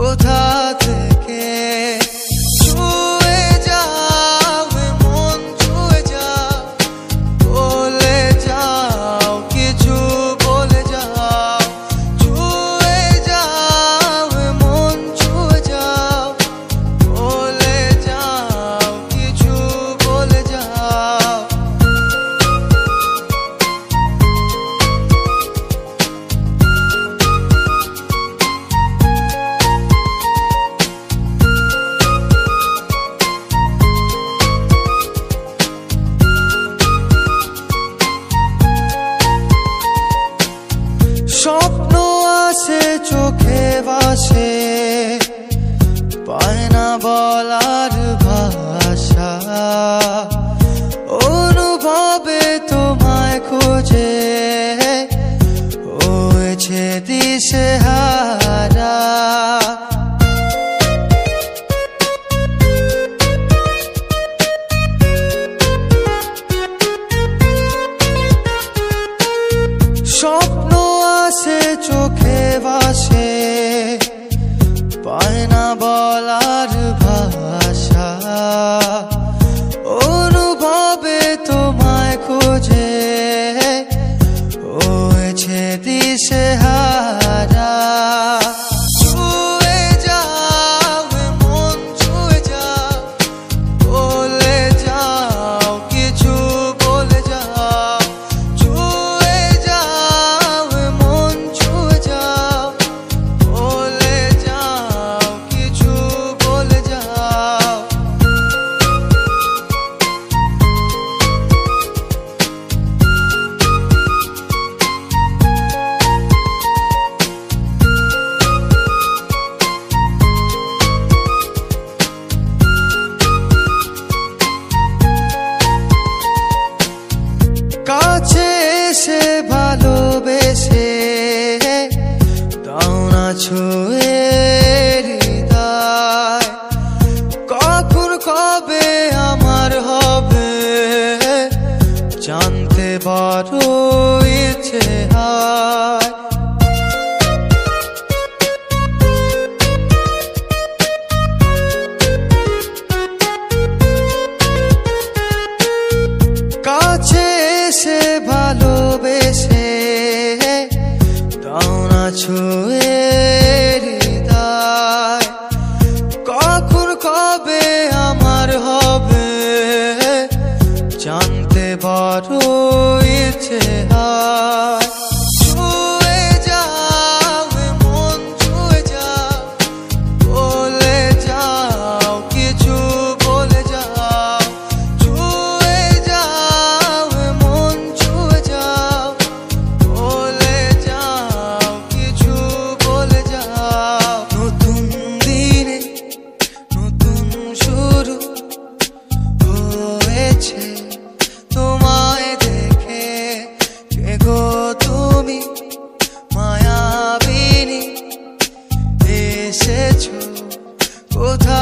কোথা থেকে ছুঁয়ে যাও মন ছুঁয়ে যাও, বলে যাও কিছু বলে যাও, ছুঁয়ে যাও মন ছুঁয়ে যাও, বলে যাও কিছু বলে যাও। স্বপ্ন আসে চোখে ভাসে, পায় না বলার ভাষা, অনুভবে তোমায় খোঁজে হয়েছে দিশেহারা। স্বপ্ন আসে চোখে ভাসে, পায় না বলার ভাষা, অনুভবে তোমায় খোঁজে হয়েছে দিশেহারা। ছুঁয়ে যাও মন ছুঁয়ে যাও, বলে যাও কিছু বলে যাও, ছুঁয়ে যাও মন ছুঁয়ে যাও, বলে যাও কিছু বলে যাও। কাছে এসে ভালোবেসে দাও না ছুঁয়ে হৃদয়, কখন কবে আমার হবে জানতে বড় ইচ্ছে হয়। কাছে এসে ভালোবেসে দাও না ছুঁয়ে হৃদয়, কখন কবে আমার হবে জানতে বড় ইচ্ছে হয়। ছুঁয়ে যাও মন ছুঁয়ে যাও, বলে যাও কিছু বলে যাও, ছুঁয়ে যাও মন ছুঁয়ে যাও, বলে যাও কিছু বলে যাও। নতুন দিনে নতুন শুরু হয়েছে তোমায় দেখে, কে গো তুমি মায়াবিনী, এসেছো কোথা